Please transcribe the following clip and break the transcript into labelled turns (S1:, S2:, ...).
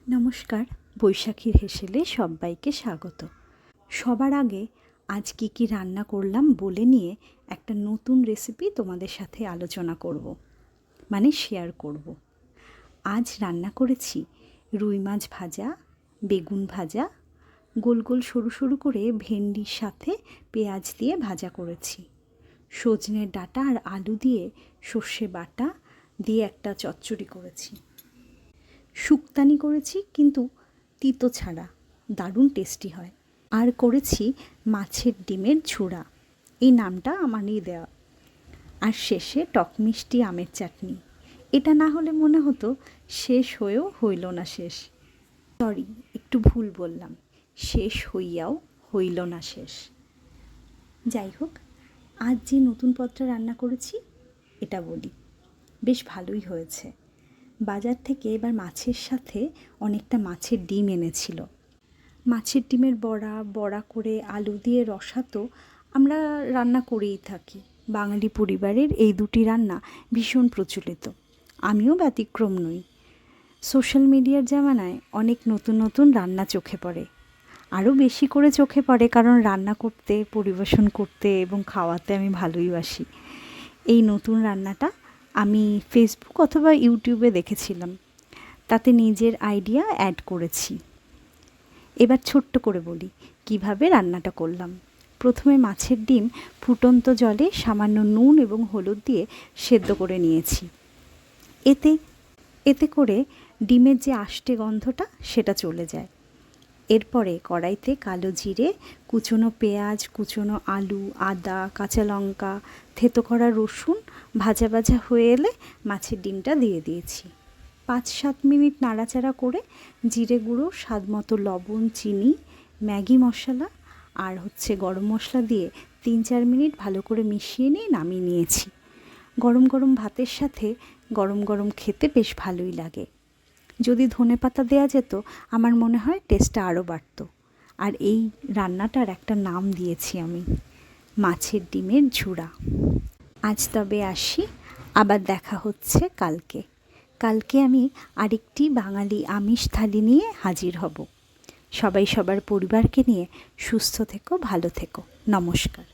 S1: নমস্কার, বৈশাখীর হেসেলে সব্বাইকে স্বাগত। সবার আগে আজ কী রান্না করলাম বলে নিয়ে একটা নতুন রেসিপি তোমাদের সাথে আলোচনা করব, মানে শেয়ার করব। আজ রান্না করেছি রুই মাছ ভাজা, বেগুন ভাজা, গোল গোল সরু সরু করে ভেন্ডির সাথে পেঁয়াজ দিয়ে ভাজা করেছি। সজনের ডাঁটা আর আলু দিয়ে সর্ষে বাটা দিয়ে একটা চচ্চড়ি করেছি। শুক্তানি করেছি, কিন্তু তিতো ছাড়া, দারুণ টেস্টি হয়। আর করেছি মাছের ডিমের ঝুড়া, এই নামটা আমারই দেওয়া। আর শেষে টক মিষ্টি আমের চাটনি। এটা না হলে মনে হতো শেষ হয়েও হইল না শেষ। সরি, একটু ভুল বললাম, শেষ হইয়াও হইল না শেষ। যাই হোক, আজ যে নতুন পদটা রান্না করেছি এটা বলি, বেশ ভালোই হয়েছে। বাজার থেকে এবার মাছের সাথে অনেকটা মাছের ডিম এনেছিল। মাছের ডিমের বড়া বড়া করে আলু দিয়ে রসা তো আমরা রান্না করেই থাকি। বাঙালি পরিবারের এই দুটি রান্না ভীষণ প্রচলিত, আমিও ব্যতিক্রম নই। সোশ্যাল মিডিয়ার জামানায় অনেক নতুন নতুন রান্না চোখে পড়ে, আরও বেশি করে চোখে পড়ে কারণ রান্না করতে, পরিবেশন করতে এবং খাওয়াতে আমি ভালোই বাসি। এই নতুন রান্নাটা আমি ফেসবুক অথবা ইউটিউবে দেখেছিলাম, তাতে নিজের আইডিয়া অ্যাড করেছি। এবার ছোট্ট করে বলি কিভাবে রান্নাটা করলাম। প্রথমে মাছের ডিম ফুটন্ত জলে সামান্য নুন এবং হলুদ দিয়ে সেদ্ধ করে নিয়েছি। এতে করে ডিমের যে আষ্টে গন্ধটা সেটা চলে যায়। এরপরে কড়াইতে কালো জিরে, কুচনো পেঁয়াজ, কুচনো আলু, আদা, কাঁচা লঙ্কা, থেতো করা রসুন ভাজা ভাজা হয়ে এলে মাছের ডিমটা দিয়ে দিয়েছি। 5-7 মিনিট নাড়াচাড়া করে জিরে গুঁড়ো, স্বাদ মতো লবণ, চিনি, ম্যাগি মশলা আর গরম মশলা দিয়ে 3-4 মিনিট ভালো করে মিশিয়ে নিয়ে নামিয়ে নিয়েছি। গরম গরম ভাতের সাথে গরম গরম খেতে বেশ ভালোই লাগে। যদি ধনেপাতা দেওয়া যেত আমার মনে হয় টেস্টটা আরও বাড়ত। আর এই রান্নাটার একটা নাম দিয়েছি আমি, মাছের ডিমের ঝুড়া। আজ তবে আসি, আবার দেখা হচ্ছে কালকে আমি আরেকটি বাঙালি আমিষ থালি নিয়ে হাজির হব। সবাই সবার পরিবারকে নিয়ে সুস্থ থেকো, ভালো থেকো। নমস্কার।